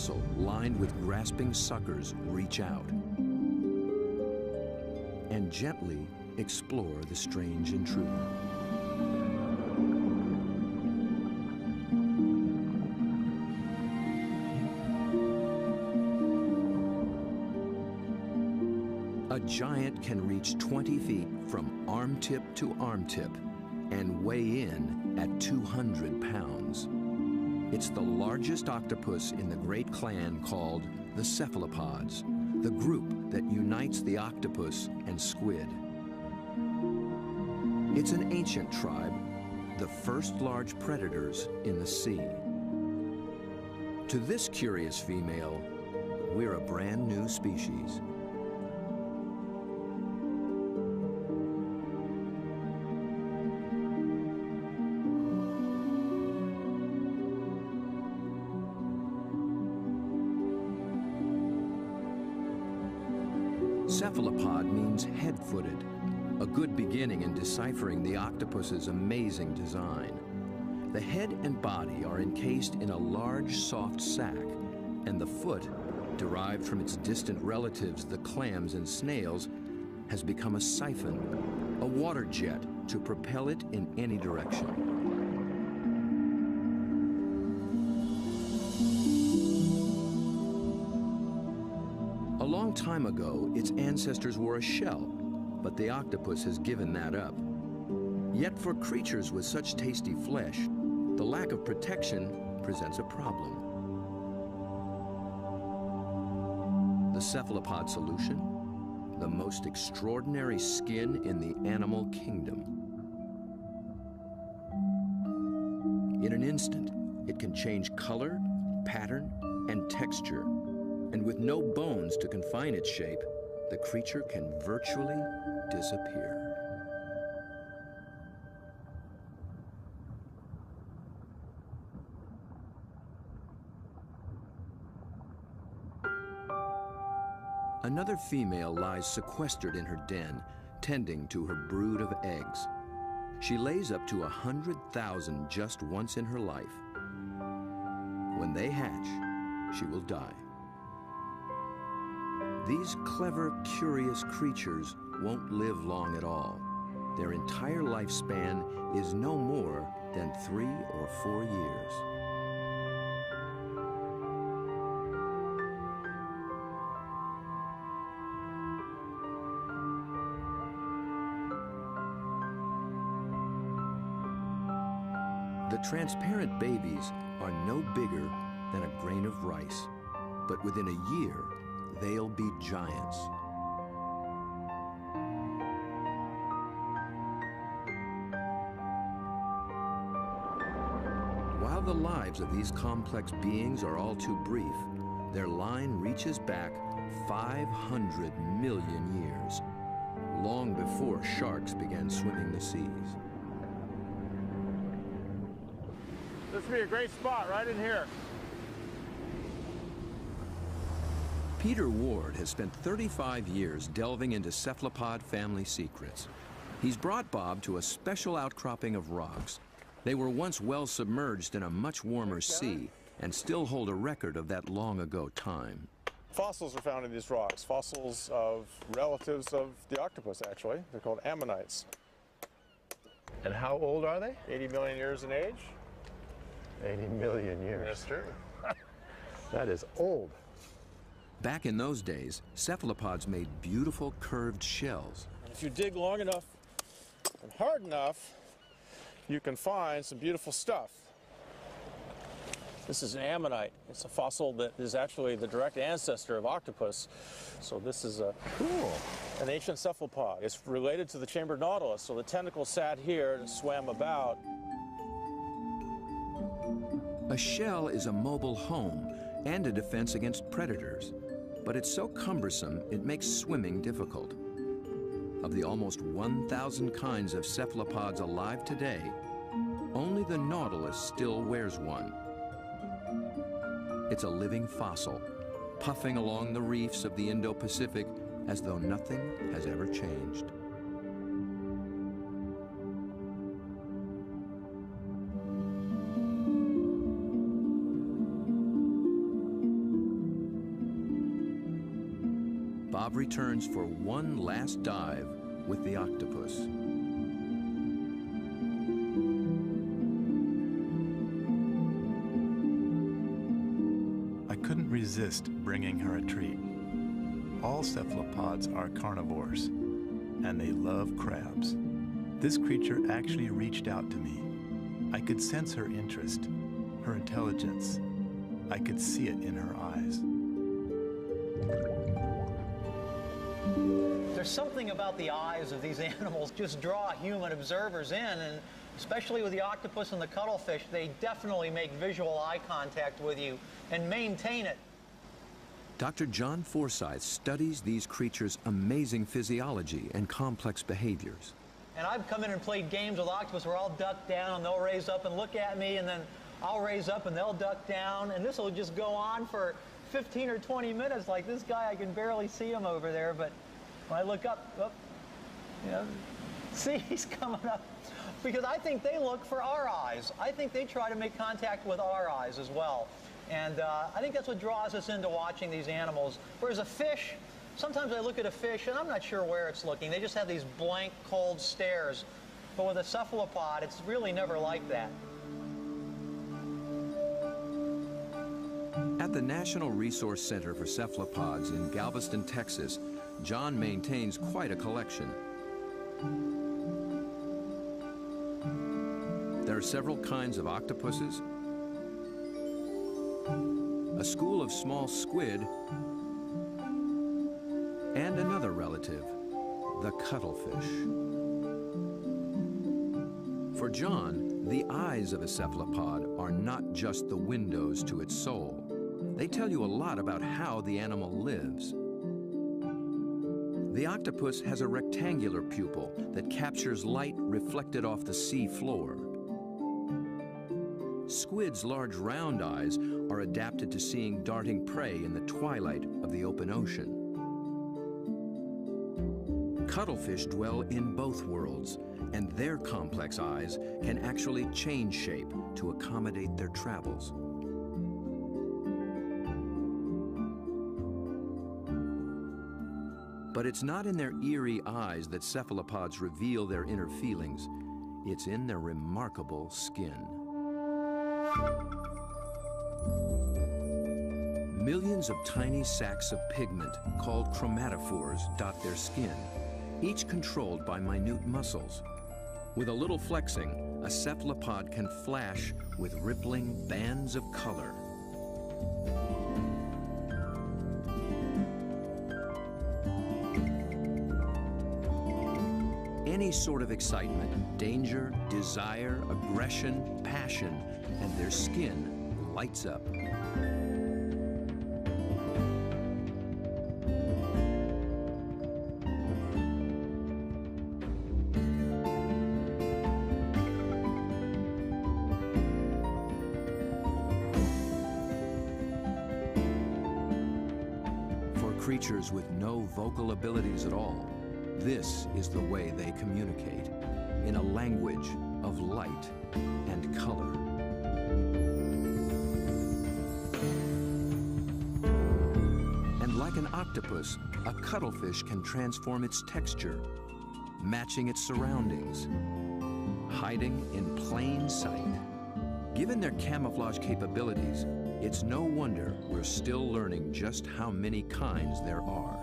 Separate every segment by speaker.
Speaker 1: fossil lined with grasping suckers reach out and gently explore the strange intruder. A giant can reach 20 feet from arm-tip to arm-tip and weigh in at 200 pounds. It's the largest octopus in the great clan called the cephalopods, the group that unites the octopus and squid. It's an ancient tribe, the first large predators in the sea. To this curious female, we're a brand new species. Cephalopod means head-footed, a good beginning in deciphering the octopus's amazing design. The head and body are encased in a large, soft sac, and the foot, derived from its distant relatives, the clams and snails, has become a siphon, a water jet to propel it in any direction. A long time ago, its ancestors were a shell, but the octopus has given that up. Yet for creatures with such tasty flesh, the lack of protection presents a problem. The cephalopod solution? The most extraordinary skin in the animal kingdom. In an instant, it can change color, pattern, and texture. And with no bones to confine its shape, the creature can virtually disappear. Another female lies sequestered in her den, tending to her brood of eggs. She lays up to 100,000 just once in her life. When they hatch, she will die. These clever, curious creatures won't live long at all. Their entire lifespan is no more than 3 or 4 years. The transparent babies are no bigger than a grain of rice, but within a year, they'll be giants. While the lives of these complex beings are all too brief, their line reaches back 500 million years, long before sharks began swimming the seas.
Speaker 2: This would be a great spot right in here.
Speaker 1: Peter Ward has spent 35 years delving into cephalopod family secrets. He's brought Bob to a special outcropping of rocks. They were once well submerged in a much warmer sea and still hold a record of that long ago time.
Speaker 2: Fossils are found in these rocks, fossils of relatives of the octopus, actually. They're called ammonites.
Speaker 3: And how old are they?
Speaker 2: 80 million years in age.
Speaker 3: 80 million years.
Speaker 2: That's true.
Speaker 3: That is old.
Speaker 1: Back in those days, cephalopods made beautiful curved shells.
Speaker 2: If you dig long enough and hard enough, you can find some beautiful stuff. This is an ammonite. It's a fossil that is actually the direct ancestor of octopus. So this is an ancient cephalopod. It's related to the chambered nautilus. So the tentacles sat here and swam about.
Speaker 1: A shell is a mobile home and a defense against predators, but it's so cumbersome it makes swimming difficult. Of the almost 1,000 kinds of cephalopods alive today, only the nautilus still wears one. It's a living fossil, puffing along the reefs of the Indo-Pacific as though nothing has ever changed. Bob returns for one last dive with the octopus.
Speaker 4: I couldn't resist bringing her a treat. All cephalopods are carnivores, and they love crabs. This creature actually reached out to me. I could sense her interest, her intelligence. I could see it in her eyes.
Speaker 5: There's something about the eyes of these animals just draw human observers in, and especially with the octopus and the cuttlefish, they definitely make visual eye contact with you and maintain it.
Speaker 1: Dr. John Forsyth studies these creatures' amazing physiology and complex behaviors.
Speaker 5: And I've come in and played games with octopus where I'll duck down and they'll raise up and look at me, and then I'll raise up and they'll duck down, and this will just go on for 15 or 20 minutes. Like this guy, I can barely see him over there, but when I look up, oh, you know, see, he's coming up. Because I think they look for our eyes. I think they try to make contact with our eyes as well. And I think that's what draws us into watching these animals. Whereas a fish, sometimes I look at a fish and I'm not sure where it's looking. They just have these blank, cold stares. But with a cephalopod, it's really never like that.
Speaker 1: At the National Resource Center for Cephalopods in Galveston, Texas, John maintains quite a collection. There are several kinds of octopuses, a school of small squid, and another relative, the cuttlefish. For John, the eyes of a cephalopod are not just the windows to its soul. They tell you a lot about how the animal lives. The octopus has a rectangular pupil that captures light reflected off the sea floor. Squid's large round eyes are adapted to seeing darting prey in the twilight of the open ocean. Cuttlefish dwell in both worlds, and their complex eyes can actually change shape to accommodate their travels. But it's not in their eerie eyes that cephalopods reveal their inner feelings. It's in their remarkable skin. Millions of tiny sacs of pigment, called chromatophores, dot their skin, each controlled by minute muscles. With a little flexing, a cephalopod can flash with rippling bands of color. Any sort of excitement, danger, desire, aggression, passion, and their skin lights up. For creatures with no vocal abilities at all, this is the way they communicate, in a language of light and color. And like an octopus, a cuttlefish can transform its texture, matching its surroundings, hiding in plain sight. Given their camouflage capabilities, it's no wonder we're still learning just how many kinds there are.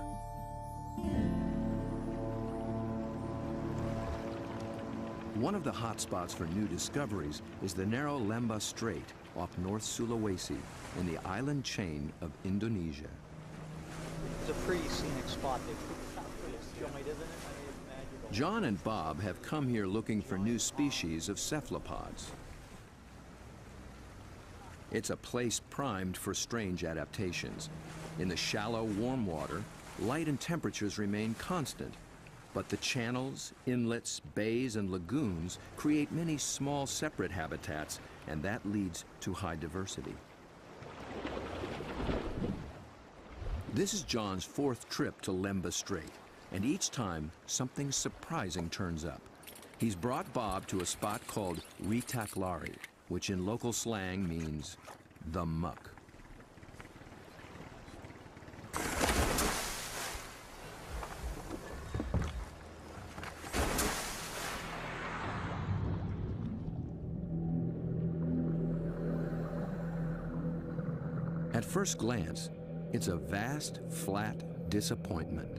Speaker 1: One of the hotspots for new discoveries is the narrow Lembah Strait off North Sulawesi in the island chain of Indonesia.
Speaker 5: It's a pretty scenic spot. They put it out pretty joint, isn't it?
Speaker 1: John and Bob have come here looking for new species of cephalopods. It's a place primed for strange adaptations. In the shallow, warm water, light and temperatures remain constant, but the channels, inlets, bays, and lagoons create many small separate habitats, and that leads to high diversity. This is John's fourth trip to Lembah Strait, and each time something surprising turns up. He's brought Bob to a spot called Ritaklari, which in local slang means the muck. first glance, it's a vast, flat disappointment.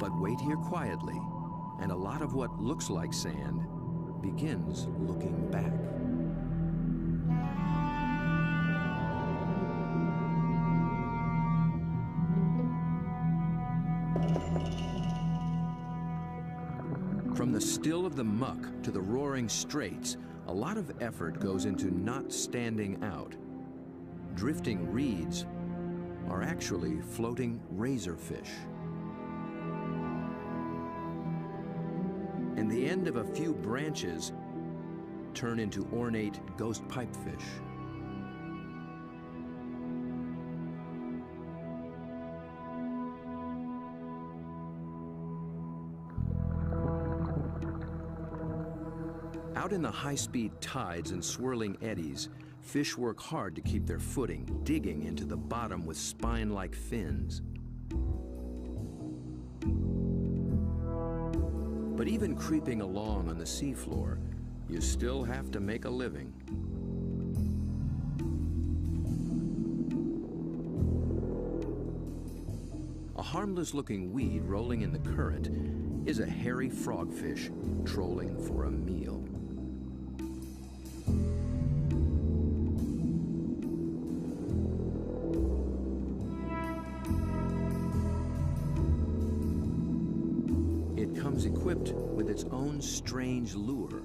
Speaker 1: But wait here quietly, and a lot of what looks like sand begins looking back. From the still of the muck to the roaring straits, a lot of effort goes into not standing out. Drifting reeds are actually floating razorfish. And the end of a few branches turn into ornate ghost pipefish. Out in the high-speed tides and swirling eddies, fish work hard to keep their footing, digging into the bottom with spine-like fins. But even creeping along on the seafloor, you still have to make a living. A harmless-looking weed rolling in the current is a hairy frogfish trolling for a meal. It comes equipped with its own strange lure.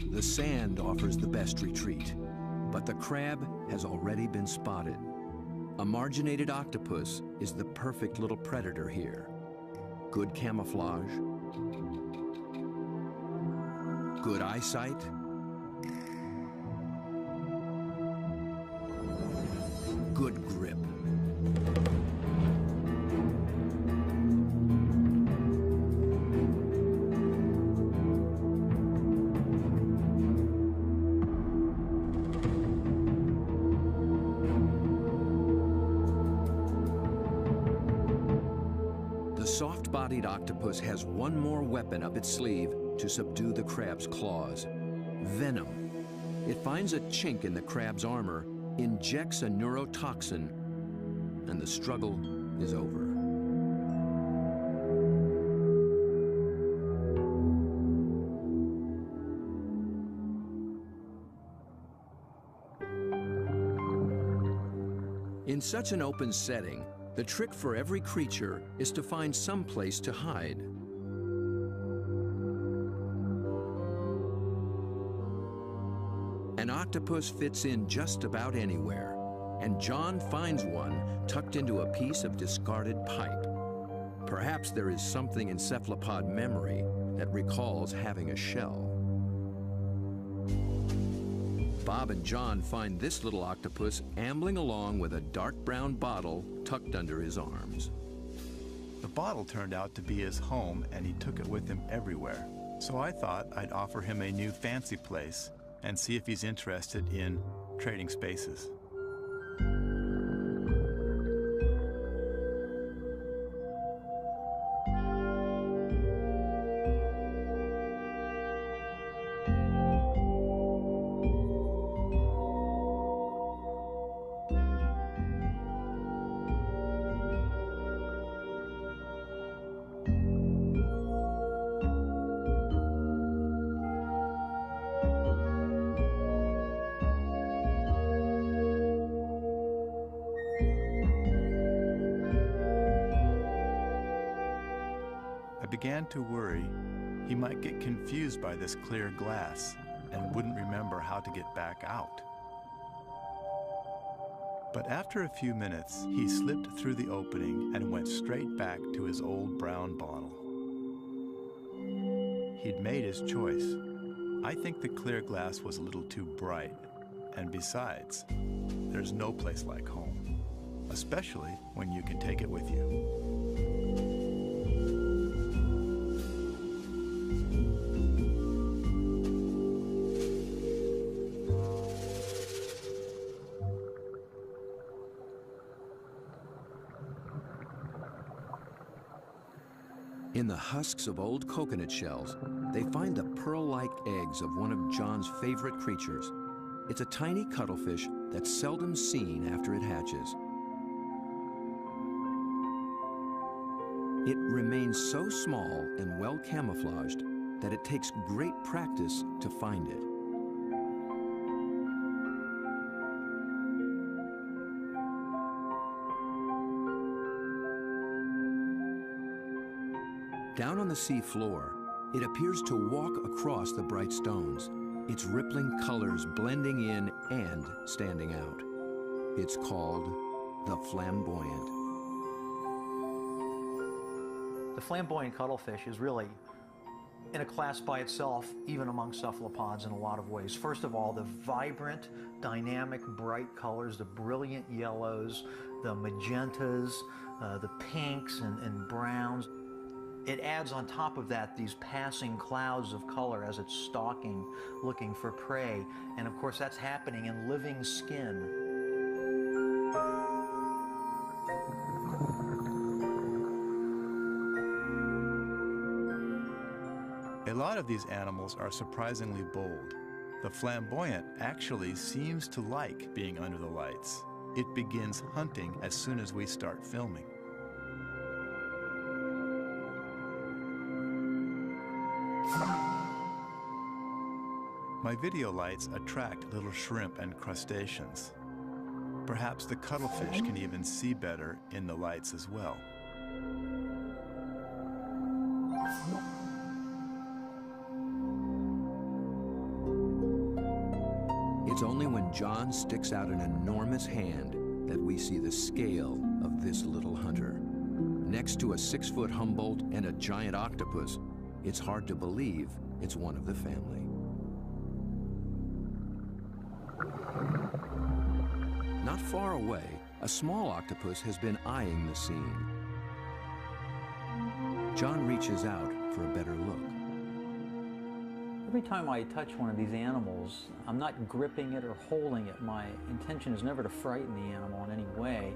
Speaker 1: The sand offers the best retreat, but the crab has already been spotted. A marginated octopus is the perfect little predator here. Good camouflage, good eyesight, good grip. The soft-bodied octopus has one more weapon up its sleeve to subdue the crab's claws: venom. It finds a chink in the crab's armor, injects a neurotoxin, and the struggle is over. In such an open setting, the trick for every creature is to find some place to hide. An octopus fits in just about anywhere, and John finds one tucked into a piece of discarded pipe. Perhaps there is something in cephalopod memory that recalls having a shell. Bob and John find this little octopus ambling along with a dark brown bottle tucked under his arms.
Speaker 4: The bottle turned out to be his home, and he took it with him everywhere. So I thought I'd offer him a new fancy place and see if he's interested in trading spaces. I began to worry he might get confused by this clear glass and wouldn't remember how to get back out. But after a few minutes, he slipped through the opening and went straight back to his old brown bottle. He'd made his choice. I think the clear glass was a little too bright. And besides, there's no place like home, especially when you can take it with you.
Speaker 1: In the husks of old coconut shells, they find the pearl-like eggs of one of John's favorite creatures. It's a tiny cuttlefish that's seldom seen after it hatches. It remains so small and well camouflaged that it takes great practice to find it. Down on the sea floor, it appears to walk across the bright stones, its rippling colors blending in and standing out. It's called the flamboyant.
Speaker 5: The flamboyant cuttlefish is really in a class by itself, even among cephalopods in a lot of ways. First of all, the vibrant, dynamic, bright colors, the brilliant yellows, the magentas, the pinks and browns. It adds on top of that these passing clouds of color as it's stalking, looking for prey. And of course, that's happening in living skin.
Speaker 4: A lot of these animals are surprisingly bold. The flamboyant actually seems to like being under the lights. It begins hunting as soon as we start filming. My video lights attract little shrimp and crustaceans. Perhaps the cuttlefish can even see better in the lights as well.
Speaker 1: It's only when John sticks out an enormous hand that we see the scale of this little hunter. Next to a 6-foot Humboldt and a giant octopus, it's hard to believe it's one of the family. Not far away, a small octopus has been eyeing the scene. John reaches out for a better look.
Speaker 5: Every time I touch one of these animals, I'm not gripping it or holding it. My intention is never to frighten the animal in any way.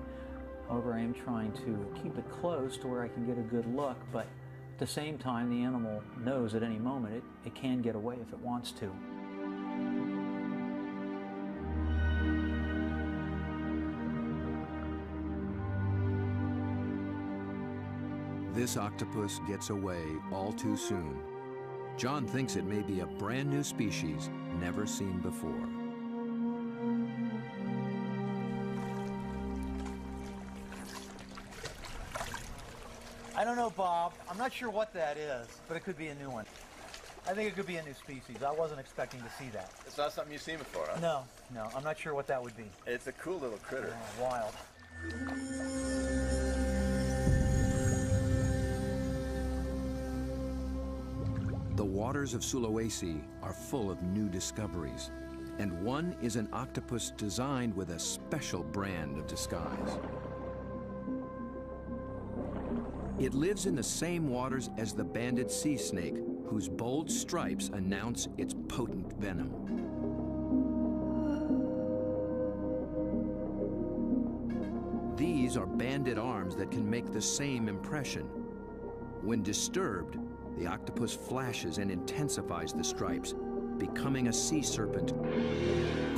Speaker 5: However, I am trying to keep it close to where I can get a good look, but at the same time, the animal knows at any moment it can get away if it wants to.
Speaker 1: This octopus gets away all too soon. John thinks it may be a brand new species never seen before.
Speaker 5: I don't know, Bob. I'm not sure what that is, but it could be a new one. I think it could be a new species. I wasn't expecting to see that.
Speaker 3: It's not something you've seen before, huh?
Speaker 5: No, I'm not sure what that would be.
Speaker 3: It's a cool little critter.
Speaker 5: Oh, wild.
Speaker 1: The waters of Sulawesi are full of new discoveries, and one is an octopus designed with a special brand of disguise. It lives in the same waters as the banded sea snake, whose bold stripes announce its potent venom. These are banded arms that can make the same impression. When disturbed, the octopus flashes and intensifies the stripes, becoming a sea serpent,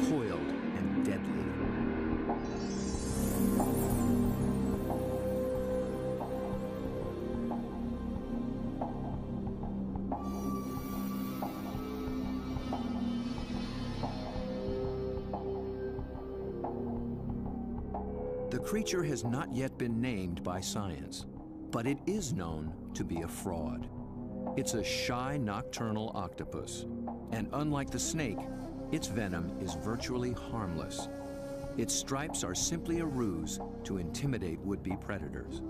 Speaker 1: coiled and deadly. The creature has not yet been named by science, but it is known to be a fraud. It's a shy nocturnal octopus, and unlike the snake, its venom is virtually harmless. Its stripes are simply a ruse to intimidate would-be predators.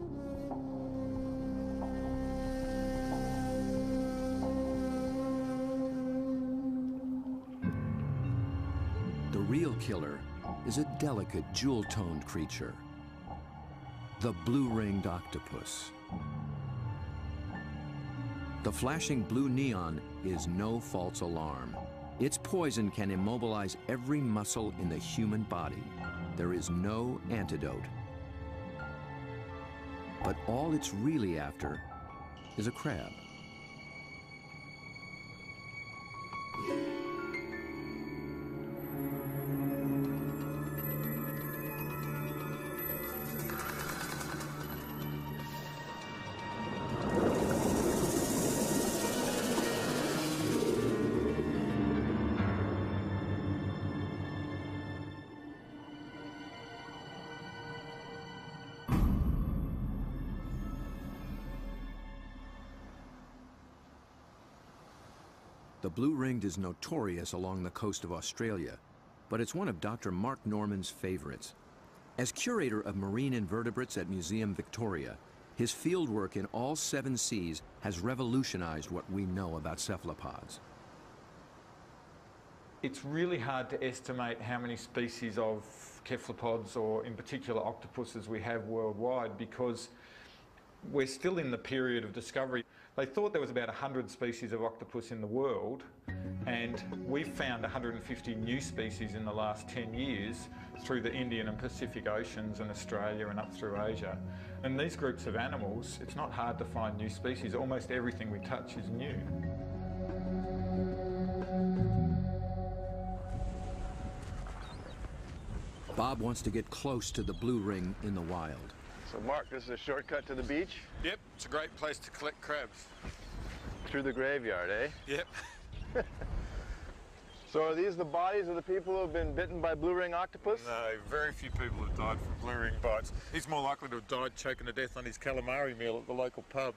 Speaker 1: The real killer is a delicate, jewel-toned creature, the blue-ringed octopus. The flashing blue neon is no false alarm. Its poison can immobilize every muscle in the human body. There is no antidote. But all it's really after is a crab. The blue-ringed is notorious along the coast of Australia, but it's one of Dr. Mark Norman's favorites. As curator of marine invertebrates at Museum Victoria, his fieldwork in all 7 seas has revolutionized what we know about cephalopods.
Speaker 6: It's really hard to estimate how many species of cephalopods, or in particular octopuses, we have worldwide, because we're still in the period of discovery. They thought there was about 100 species of octopus in the world, and we've found 150 new species in the last 10 years through the Indian and Pacific Oceans and Australia and up through Asia. And these groups of animals, it's not hard to find new species. Almost everything we touch is new.
Speaker 1: Bob wants to get close to the blue ring in the wild.
Speaker 3: So Mark, this is a shortcut to the beach?
Speaker 6: Yep, it's a great place to collect crabs.
Speaker 3: Through the graveyard, eh?
Speaker 6: Yep.
Speaker 3: So are these the bodies of the people who have been bitten by blue ring octopus?
Speaker 6: No, very few people have died from blue ring bites. He's more likely to have died choking to death on his calamari meal at the local pub.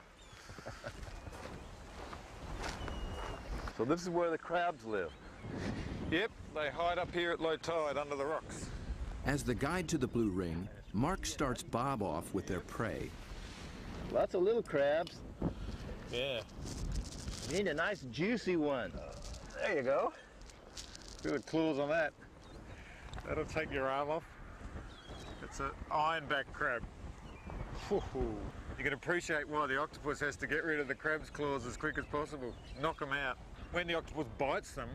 Speaker 3: So this is where the crabs live?
Speaker 6: Yep, they hide up here at low tide under the rocks.
Speaker 1: As the guide to the blue ring, Mark starts Bob off with their prey.
Speaker 3: Lots of little crabs.
Speaker 6: Yeah.
Speaker 3: You need a nice juicy one. There you go.
Speaker 6: See the claws on that. That'll take your arm off. It's an ironback crab. You can appreciate why the octopus has to get rid of the crab's claws as quick as possible. Knock them out. When the octopus bites them,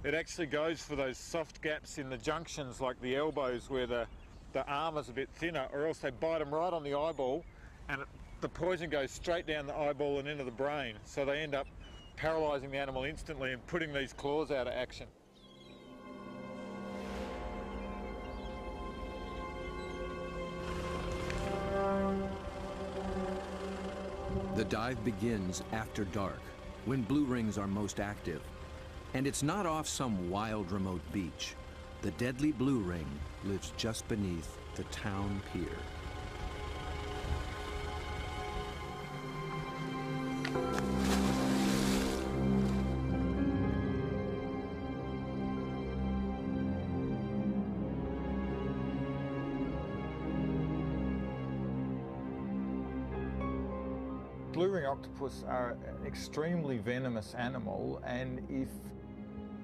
Speaker 6: it actually goes for those soft gaps in the junctions, like the elbows where the arm is a bit thinner, or else they bite them right on the eyeball, and the poison goes straight down the eyeball and into the brain. So they end up paralysing the animal instantly and putting these claws out of action.
Speaker 1: The dive begins after dark, when blue rings are most active. And it's not off some wild, remote beach. The deadly blue ring lives just beneath the town pier.
Speaker 6: Blue ring octopus are an extremely venomous animal, and if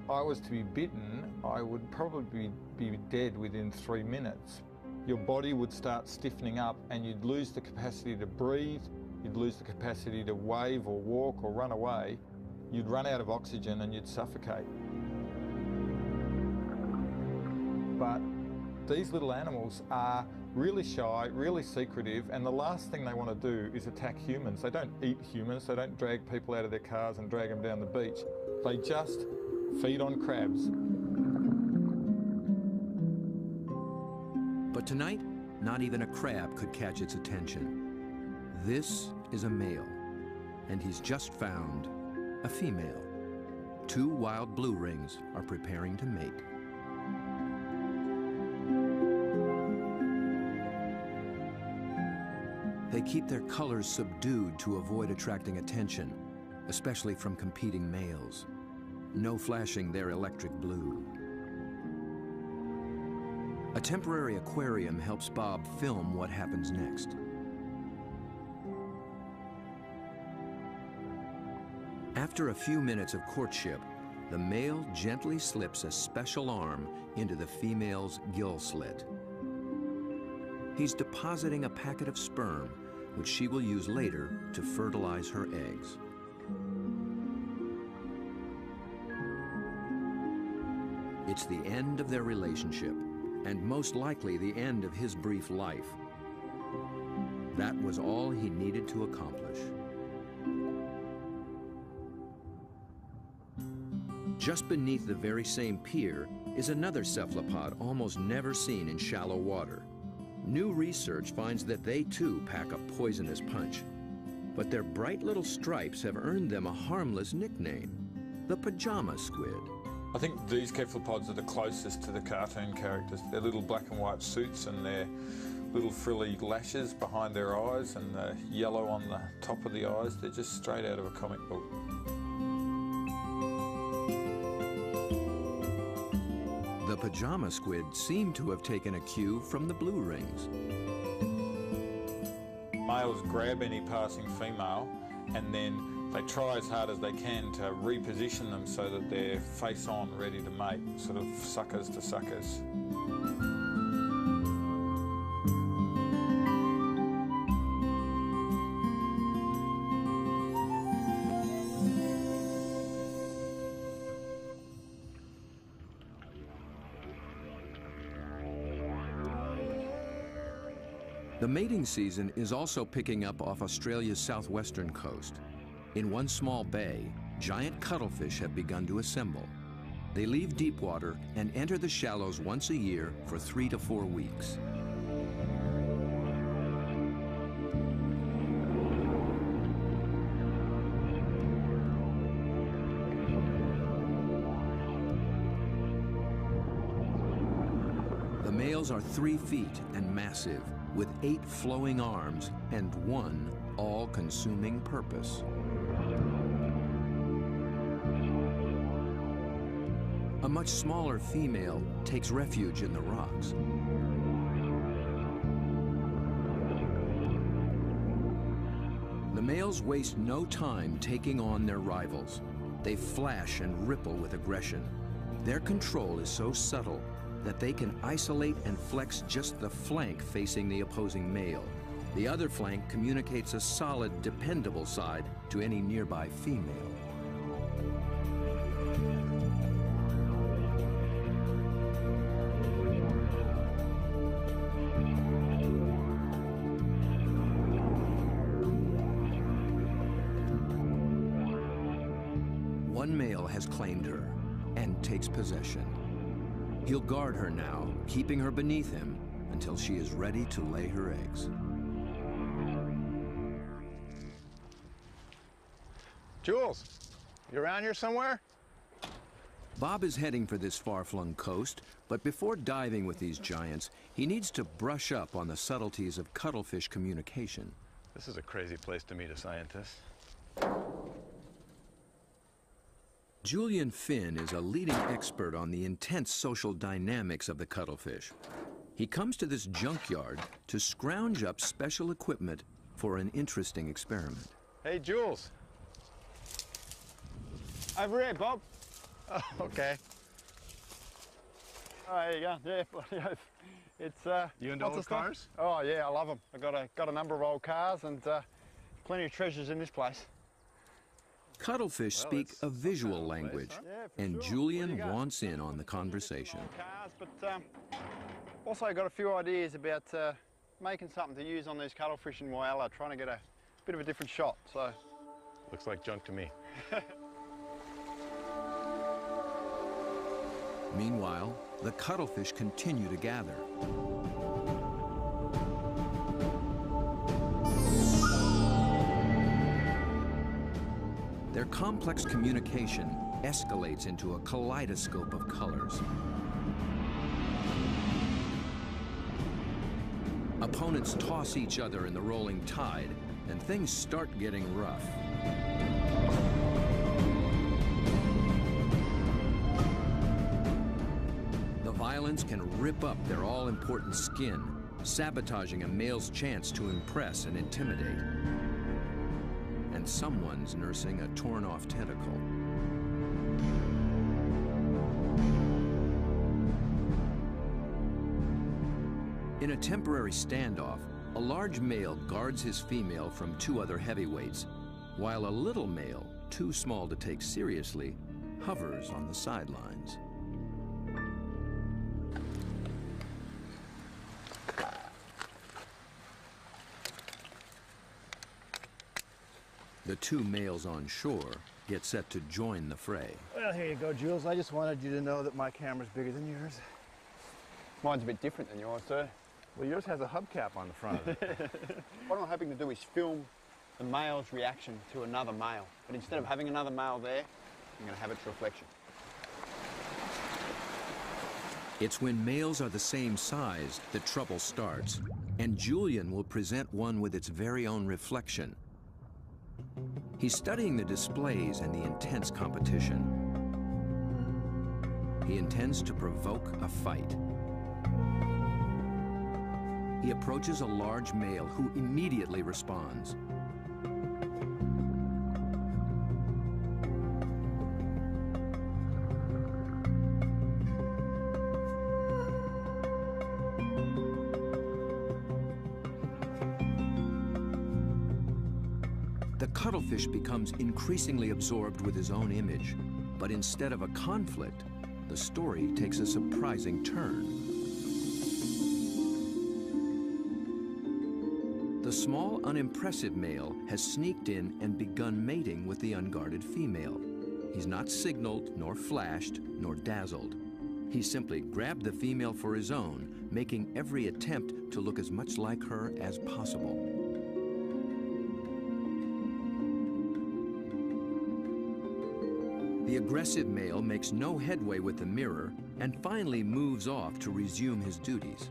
Speaker 6: I was to be bitten, I would probably be dead within 3 minutes. Your body would start stiffening up and you'd lose the capacity to breathe, you'd lose the capacity to wave or walk or run away, you'd run out of oxygen and you'd suffocate. But these little animals are really shy, really secretive, and the last thing they want to do is attack humans. They don't eat humans, they don't drag people out of their cars and drag them down the beach. They just feed on crabs.
Speaker 1: But tonight, not even a crab could catch its attention. This is a male, and he's just found a female. 2 wild blue rings are preparing to mate. They keep their colors subdued to avoid attracting attention, especially from competing males. No flashing their electric blue. A temporary aquarium helps Bob film what happens next. After a few minutes of courtship, the male gently slips a special arm into the female's gill slit. He's depositing a packet of sperm, which she will use later to fertilize her eggs. It's the end of their relationship, and most likely the end of his brief life. That was all he needed to accomplish. Just beneath the very same pier is another cephalopod almost never seen in shallow water. New research finds that they too pack a poisonous punch, but their bright little stripes have earned them a harmless nickname, the pajama squid.
Speaker 6: I think these cephalopods are the closest to the cartoon characters. Their little black and white suits and their little frilly lashes behind their eyes and the yellow on the top of the eyes, they're just straight out of a comic book.
Speaker 1: The pajama squid seem to have taken a cue from the blue rings.
Speaker 6: Males grab any passing female and then they try as hard as they can to reposition them so that they're face on, ready to mate, sort of suckers to suckers.
Speaker 1: The mating season is also picking up off Australia's southwestern coast. In one small bay, giant cuttlefish have begun to assemble. They leave deep water and enter the shallows once a year for 3 to 4 weeks. The males are 3 feet and massive, with 8 flowing arms and one all-consuming purpose. A much smaller female takes refuge in the rocks. The males waste no time taking on their rivals. They flash and ripple with aggression. Their control is so subtle that they can isolate and flex just the flank facing the opposing male. The other flank communicates a solid, dependable side to any nearby female. One male has claimed her and takes possession. He'll guard her now, keeping her beneath him until she is ready to lay her eggs.
Speaker 3: Jules, you around here somewhere?
Speaker 1: Bob is heading for this far-flung coast, but before diving with these giants, he needs to brush up on the subtleties of cuttlefish communication.
Speaker 3: This is a crazy place to meet a scientist.
Speaker 1: Julian Finn is a leading expert on the intense social dynamics of the cuttlefish. He comes to this junkyard to scrounge up special equipment for an interesting experiment.
Speaker 3: Hey, Jules. Over here, Bob. Oh, okay. Oh, there you go. Yeah, it's
Speaker 7: You into old cars?
Speaker 3: Oh yeah, I love them. I've got a number of old cars and plenty of treasures in this place.
Speaker 1: Cuttlefish speak a visual language, and Julian wants in on the conversation.
Speaker 3: Cars, but also got a few ideas about making something to use on these cuttlefish in Whyalla, trying to get a bit of a different shot. So
Speaker 7: Looks like junk to me.
Speaker 1: Meanwhile, the cuttlefish continue to gather. Their complex communication escalates into a kaleidoscope of colors. Opponents toss each other in the rolling tide, and things start getting rough. The violence can rip up their all-important skin, sabotaging a male's chance to impress and intimidate. And someone's nursing a torn-off tentacle. In a temporary standoff, a large male guards his female from two other heavyweights, while a little male, too small to take seriously, hovers on the sidelines. The two males on shore get set to join the fray.
Speaker 3: Well, here you go, Jules. I just wanted you to know that my camera's bigger than yours. Mine's a bit different than yours, sir.
Speaker 7: Well, yours has a hubcap on the front of it.
Speaker 3: What I'm hoping to do is film the male's reaction to another male. But instead of having another male there, I'm going to have its reflection.
Speaker 1: It's when males are the same size that trouble starts, and Julian will present one with its very own reflection. He's studying the displays and the intense competition. He intends to provoke a fight. He approaches a large male who immediately responds. The cuttlefish becomes increasingly absorbed with his own image, but instead of a conflict, the story takes a surprising turn. The small, unimpressive male has sneaked in and begun mating with the unguarded female. He's not signaled, nor flashed, nor dazzled. He simply grabbed the female for his own, making every attempt to look as much like her as possible. The aggressive male makes no headway with the mirror and finally moves off to resume his duties.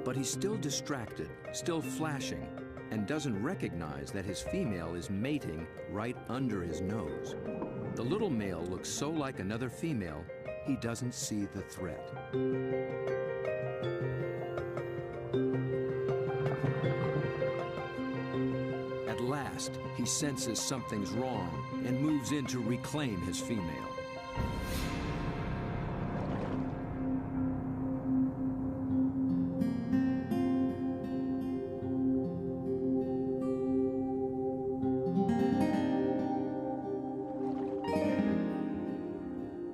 Speaker 1: But he's still distracted, still flashing, and doesn't recognize that his female is mating right under his nose. The little male looks so like another female, he doesn't see the threat. At last, he senses something's wrong and moves in to reclaim his female.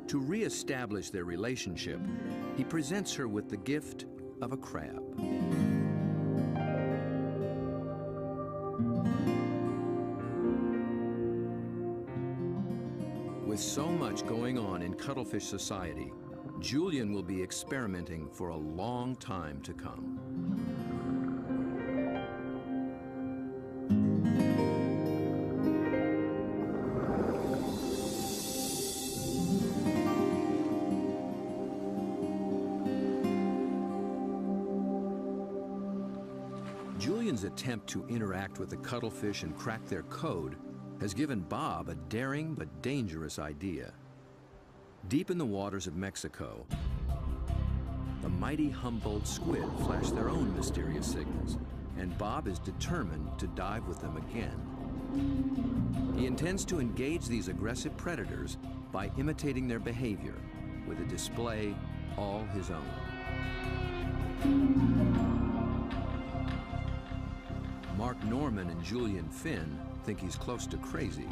Speaker 1: To re-establish their relationship, he presents her with the gift of a crab. With so much going on in cuttlefish society, Julian will be experimenting for a long time to come. Julian's attempt to interact with the cuttlefish and crack their code has given Bob a daring but dangerous idea. Deep in the waters of Mexico, the mighty Humboldt squid flash their own mysterious signals, and Bob is determined to dive with them again. He intends to engage these aggressive predators by imitating their behavior with a display all his own. Mark Norman and Julian Finn think he's close to crazy.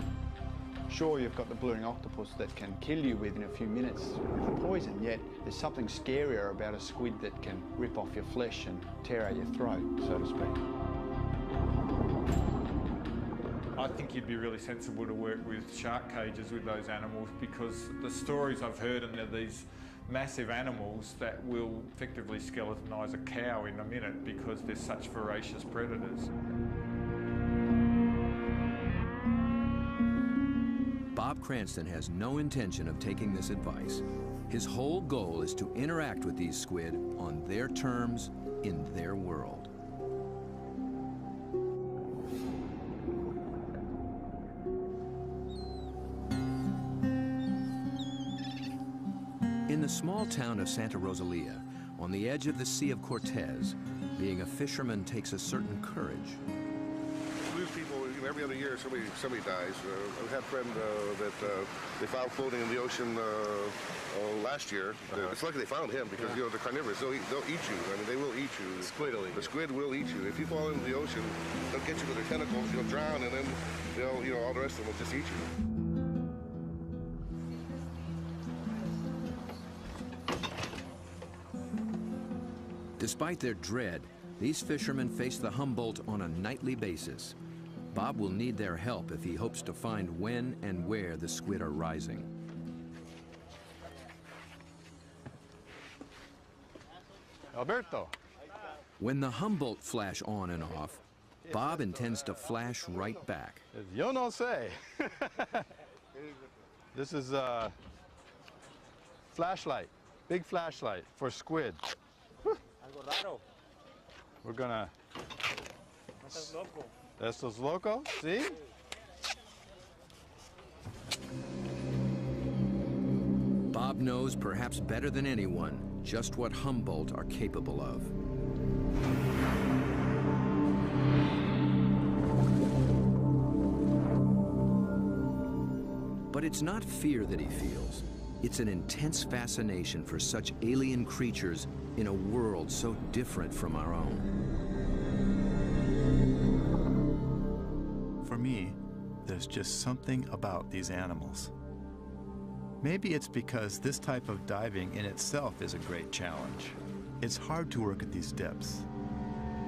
Speaker 3: Sure, you've got the blue-ring octopus that can kill you within a few minutes with poison, yet there's something scarier about a squid that can rip off your flesh and tear out your throat, so to speak.
Speaker 6: I think you'd be really sensible to work with shark cages with those animals, because the stories I've heard are these massive animals that will effectively skeletonise a cow in a minute because they're such voracious predators.
Speaker 1: Bob Cranston has no intention of taking this advice. His whole goal is to interact with these squid on their terms, in their world. small town of Santa Rosalia, on the edge of the Sea of Cortez, being a fisherman takes a certain courage.
Speaker 8: We lose people, you know, every other year somebody dies. I had a friend that they found floating in the ocean last year. It's lucky they found him because, you know, they're carnivorous. They'll eat you. I mean, they will eat you. The squid will eat you. The squid will eat you. If you fall into the ocean, they'll get you with their tentacles, you'll drown, and then they'll, you know, all the rest of them will just eat you.
Speaker 1: Despite their dread, these fishermen face the Humboldt on a nightly basis. Bob will need their help if he hopes to find when and where the squid are rising.
Speaker 7: Alberto.
Speaker 1: When the Humboldt flash on and off, Bob intends to flash right back.
Speaker 7: Yo no sé. This is a flashlight, big flashlight for squid. We're gonna... Estos locos, see?
Speaker 1: Bob knows, perhaps better than anyone, just what Humboldt are capable of. But it's not fear that he feels. It's an intense fascination for such alien creatures in a world so different from our own.
Speaker 4: For me, there's just something about these animals. Maybe it's because this type of diving in itself is a great challenge. It's hard to work at these depths.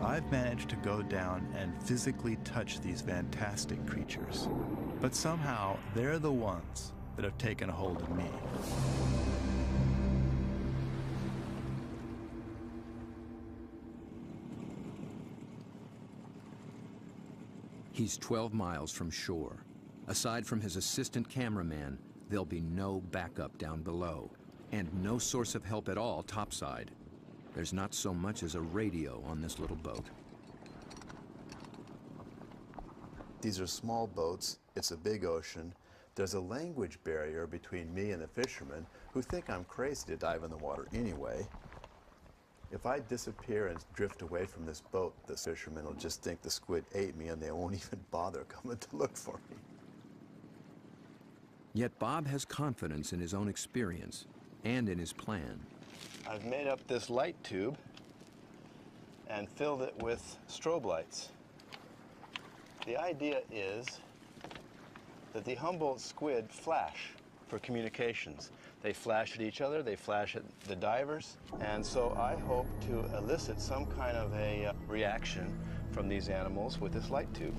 Speaker 4: I've managed to go down and physically touch these fantastic creatures, but somehow they're the ones that have taken a hold of me.
Speaker 1: He's 12 miles from shore. Aside from his assistant cameraman, there'll be no backup down below, and no source of help at all topside. There's not so much as a radio on this little boat.
Speaker 4: These are small boats. It's a big ocean. There's a language barrier between me and the fishermen who think I'm crazy to dive in the water anyway. If I disappear and drift away from this boat, the fishermen will just think the squid ate me and they won't even bother coming to look for me.
Speaker 1: Yet Bob has confidence in his own experience and in his plan.
Speaker 7: I've made up this light tube and filled it with strobe lights. The idea is that the Humboldt squid flash for communications. They flash at each other, they flash at the divers, and so I hope to elicit some kind of a reaction from these animals with this light tube.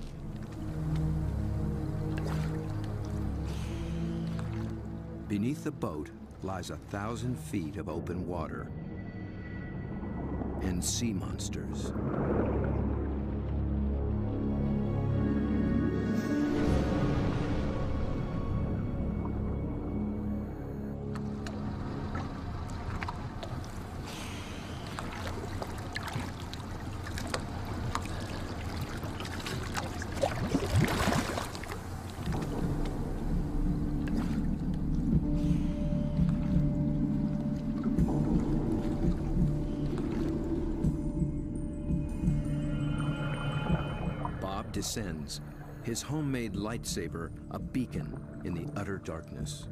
Speaker 1: Beneath the boat lies 1,000 feet of open water and sea monsters. Descends, his homemade lightsaber a beacon in the utter darkness.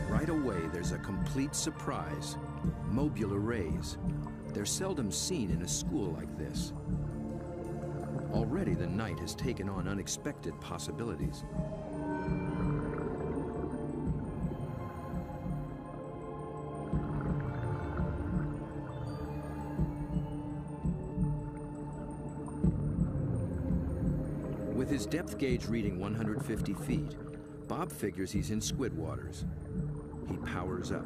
Speaker 1: Right away, there's a complete surprise. Mobile arrays. They're seldom seen in a school like this. Already the night has taken on unexpected possibilities. With his depth gauge reading 150 feet, Bob figures he's in squid waters. He powers up.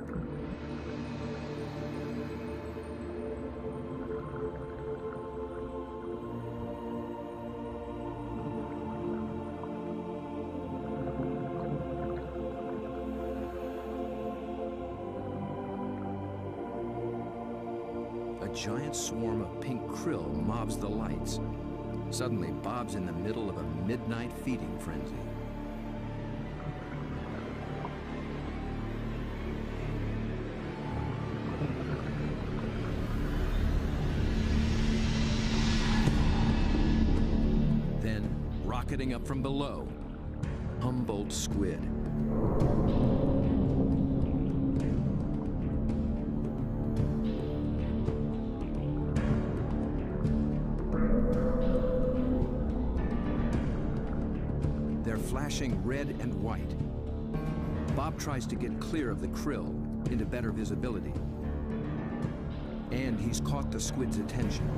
Speaker 1: A giant swarm of pink krill mobs the lights. Suddenly, Bob's in the middle of a midnight feeding frenzy. Then, rocketing up from below, Humboldt squid. They're flashing red and white. Bob tries to get clear of the krill into better visibility. And he's caught the squid's attention.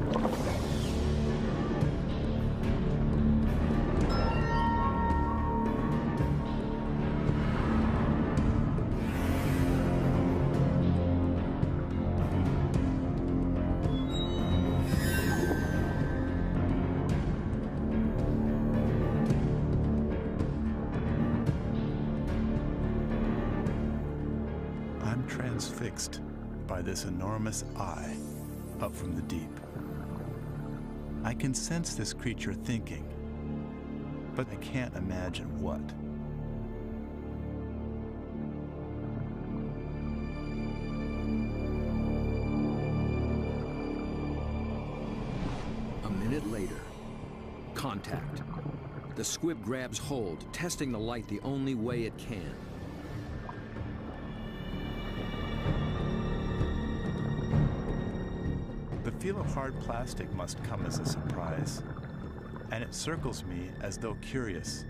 Speaker 4: I'm transfixed by this enormous eye up from the deep. I can sense this creature thinking, but I can't imagine what.
Speaker 1: A minute later, contact. The squid grabs hold, testing the light the only way it can.
Speaker 4: The feel of hard plastic must come as a surprise, and it circles me as though curious.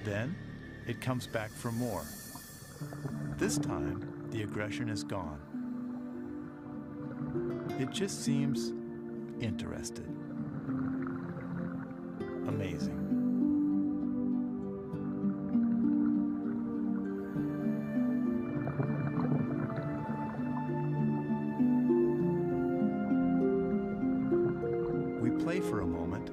Speaker 4: Then, it comes back for more. This time, the aggression is gone. It just seems interested. Amazing. We play for a moment.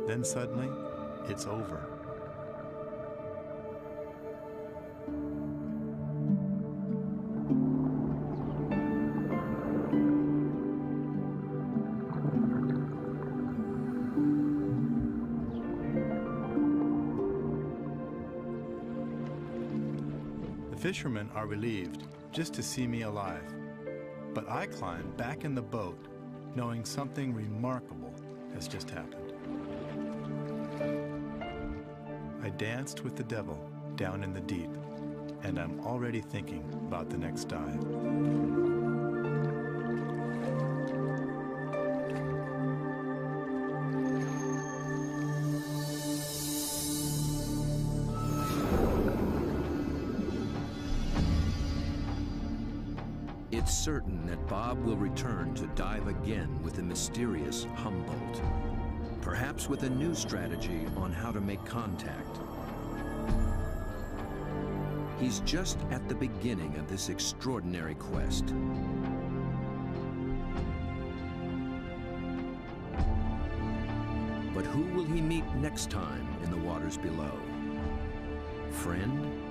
Speaker 4: Then suddenly, it's over. The fishermen are relieved just to see me alive, but I climb back in the boat knowing something remarkable has just happened. I danced with the devil down in the deep, and I'm already thinking about the next dive.
Speaker 1: It's certain that Bob will return to dive again with the mysterious Humboldt, perhaps with a new strategy on how to make contact. He's just at the beginning of this extraordinary quest. But who will he meet next time in the waters below? Friend?